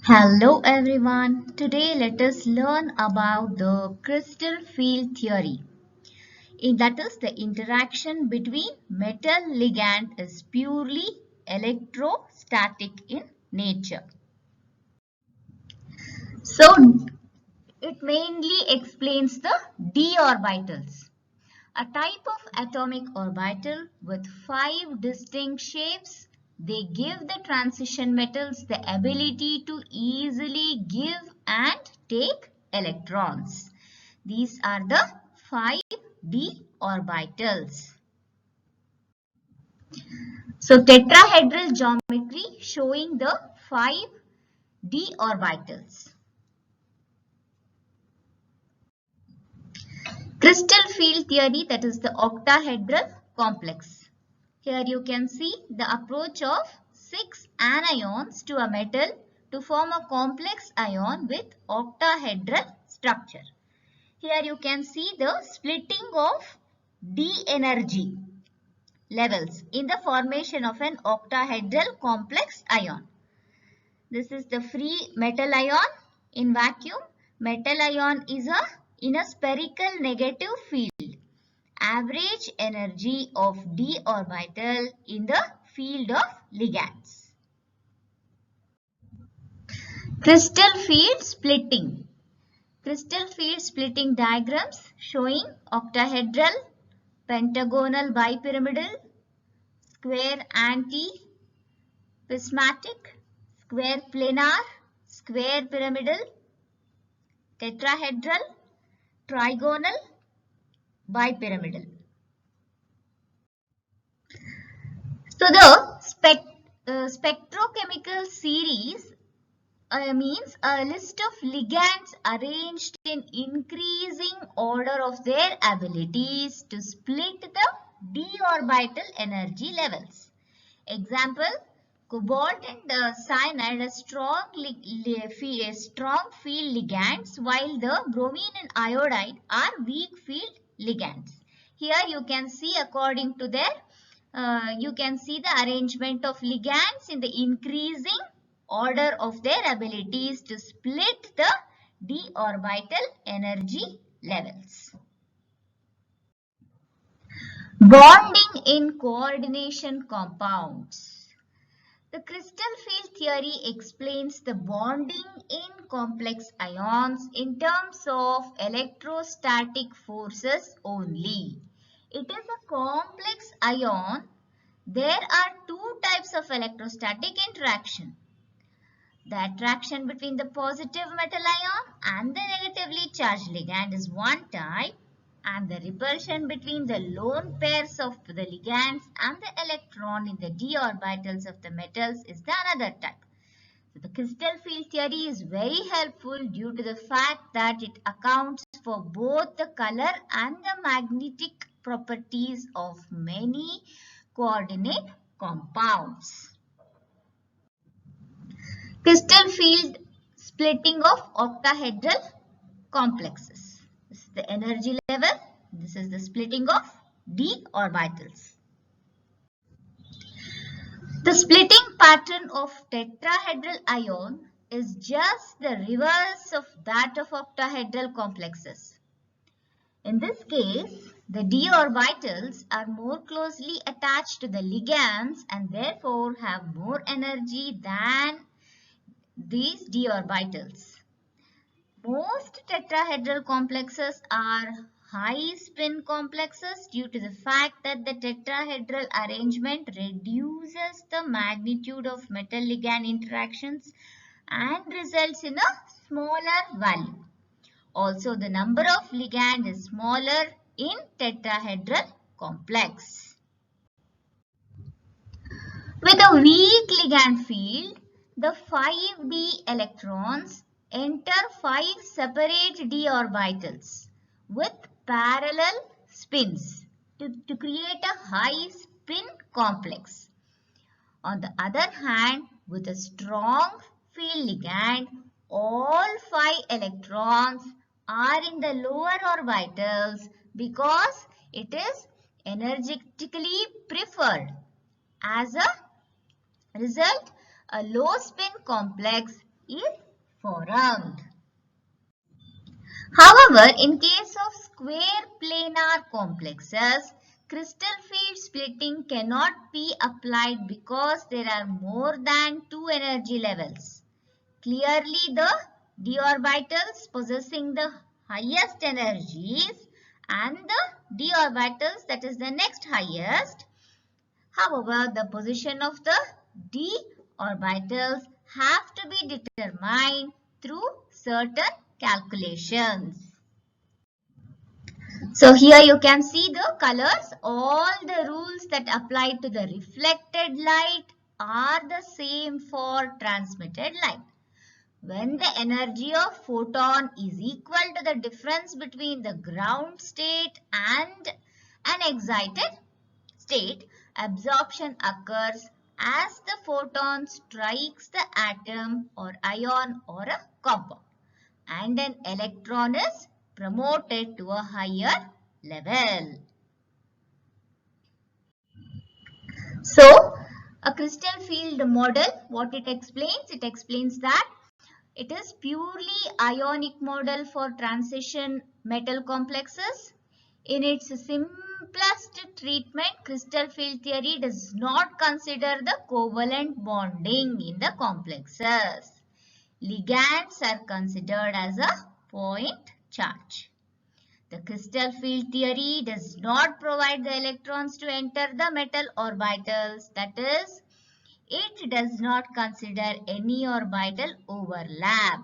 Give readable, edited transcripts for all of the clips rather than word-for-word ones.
Hello everyone. Today let us learn about the crystal field theory. That is the interaction between metal ligand is purely electrostatic in nature. So it mainly explains the d orbitals, a type of atomic orbital with 5 distinct shapes. They give the transition metals the ability to easily give and take electrons. These are the 5d orbitals. So tetrahedral geometry showing the 5d orbitals. Crystal field theory, that is the octahedral complex. Here you can see the approach of 6 anions to a metal to form a complex ion with octahedral structure. Here you can see the splitting of d energy levels in the formation of an octahedral complex ion. This is the free metal ion in vacuum. Metal ion is in a spherical negative field. Average energy of d orbital in the field of ligands. Crystal field splitting. Crystal field splitting diagrams showing octahedral, pentagonal bipyramidal, square anti-prismatic, square planar, square pyramidal, tetrahedral, trigonal, bipyramidal. So the spectrochemical series means a list of ligands arranged in increasing order of their abilities to split the d orbital energy levels. Example, cobalt and cyanide are strong field ligands, while the bromine and iodide are weak field ligands. Here you can see according to their you can see the arrangement of ligands in the increasing order of their abilities to split the d orbital energy levels. Bonding in coordination compounds. The crystal field theory explains the bonding in complex ions in terms of electrostatic forces only. It is a complex ion. There are two types of electrostatic interaction. The attraction between the positive metal ion and the negatively charged ligand is one type, and the repulsion between the lone pairs of the ligands and the electron in the d orbitals of the metals is the another type. So the crystal field theory is very helpful due to the fact that it accounts for both the color and the magnetic properties of many coordinate compounds. Crystal field splitting of octahedral complexes. This is the energy level. This is the splitting of d orbitals. The splitting pattern of tetrahedral ion is just the reverse of that of octahedral complexes. In this case, the d orbitals are more closely attached to the ligands and therefore have more energy than these d orbitals. Most tetrahedral complexes are high spin complexes due to the fact that the tetrahedral arrangement reduces the magnitude of metal ligand interactions and results in a smaller value. Also, the number of ligand is smaller in tetrahedral complex. With a weak ligand field, the 5d electrons enter 5 separate d orbitals with parallel spins to create a high spin complex. On the other hand, with a strong field ligand, all 5 electrons are in the lower orbitals because it is energetically preferred. As a result, a low spin complex is formed. However, in case of square planar complexes, crystal field splitting cannot be applied because there are more than two energy levels. Clearly, the d orbitals possessing the highest energies and the d orbitals, that is the next highest. However, the position of the d orbitals have to be determined through certain calculations. So here you can see the colors. All the rules that apply to the reflected light are the same for transmitted light. When the energy of photon is equal to the difference between the ground state and an excited state, absorption occurs as the photon strikes the atom or ion or a compound, and an electron is promoted to a higher level. So, a crystal field model, what it explains that it is purely ionic model for transition metal complexes. In its simplest treatment, crystal field theory does not consider the covalent bonding in the complexes. Ligands are considered as a point charge. The crystal field theory does not provide the electrons to enter the metal orbitals, that is, it does not consider any orbital overlap.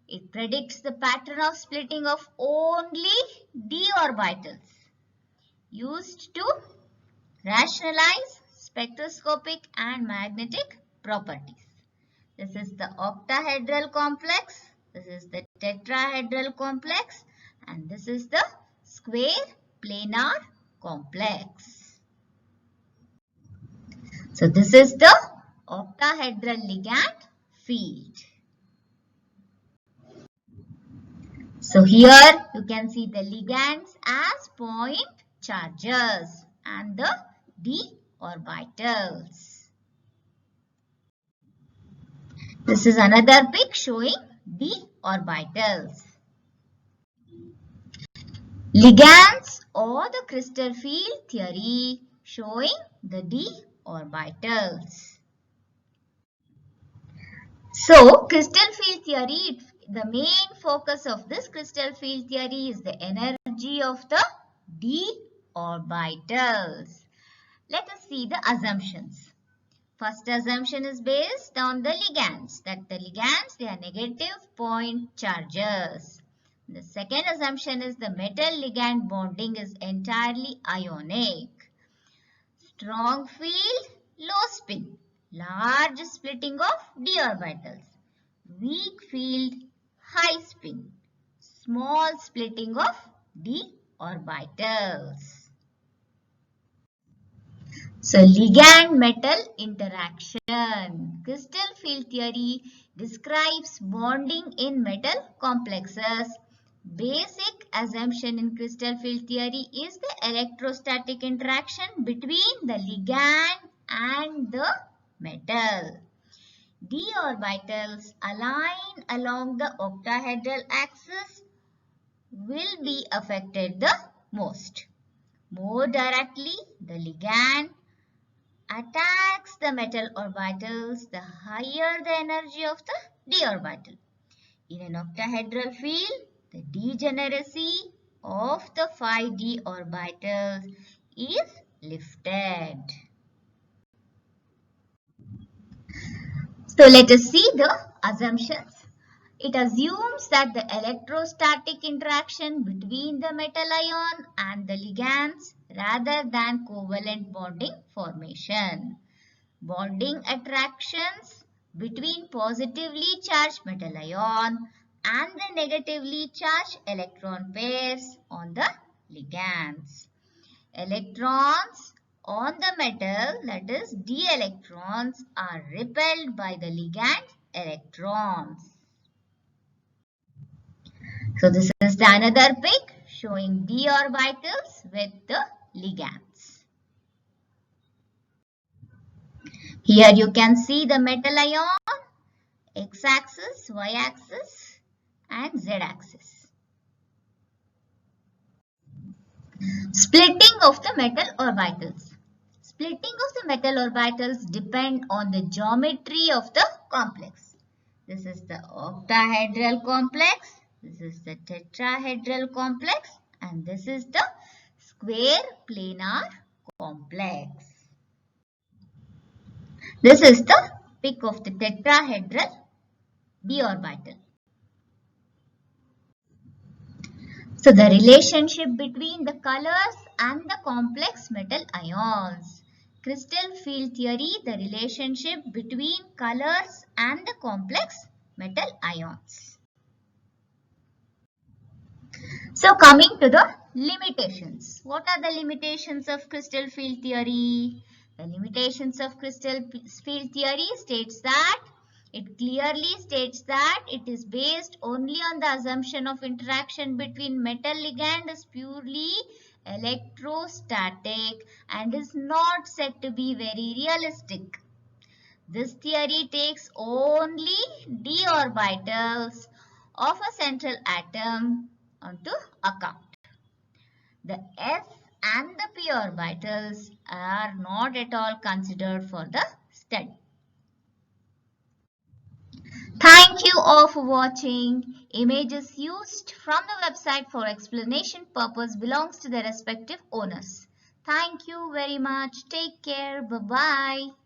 It predicts the pattern of splitting of only d orbitals used to rationalize spectroscopic and magnetic properties. This is the octahedral complex, this is the tetrahedral complex, and this is the square planar complex. So this is the octahedral ligand field. So here you can see the ligands as point charges and the d orbitals. This is another pic showing d orbitals. Ligands or the crystal field theory showing the d orbitals. So, crystal field theory, the main focus of this crystal field theory is the energy of the d orbitals. Let us see the assumptions. First assumption is based on the ligands, that the ligands, they are negative point charges. The second assumption is the metal ligand bonding is entirely ionic. Strong field, low spin. Large splitting of d orbitals. Weak field, high spin. Small splitting of d orbitals. So, ligand-metal interaction. Crystal field theory describes bonding in metal complexes. Basic assumption in crystal field theory is the electrostatic interaction between the ligand and the metal. D orbitals aligned along the octahedral axis will be affected the most. More directly, the ligand attacks the metal orbitals, the higher the energy of the d orbital. In an octahedral field, the degeneracy of the 5d orbitals is lifted. So let us see the assumptions. It assumes that the electrostatic interaction between the metal ion and the ligands rather than covalent bonding formation. Bonding attractions between positively charged metal ion and the negatively charged electron pairs on the ligands. Electrons on the metal, that is d electrons, are repelled by the ligand electrons. So this is the another pic showing d orbitals with the ligands. Here you can see the metal ion x-axis, y-axis and z-axis. Splitting of the metal orbitals. Splitting of the metal orbitals depend on the geometry of the complex. This is the octahedral complex, this is the tetrahedral complex and this is the square planar complex. This is the peak of the tetrahedral d orbital. So the relationship between the colors and the complex metal ions. Crystal field theory, the relationship between colors and the complex metal ions. So coming to the limitations. What are the limitations of crystal field theory? The limitations of crystal field theory states that it clearly states that it is based only on the assumption of interaction between metal ligand is purely electrostatic and is not said to be very realistic. This theory takes only d orbitals of a central atom onto account. The s and the p orbitals are not at all considered for the study. Thank you all for watching. Images used from the website for explanation purpose belongs to their respective owners. Thank you very much. Take care. Bye-bye.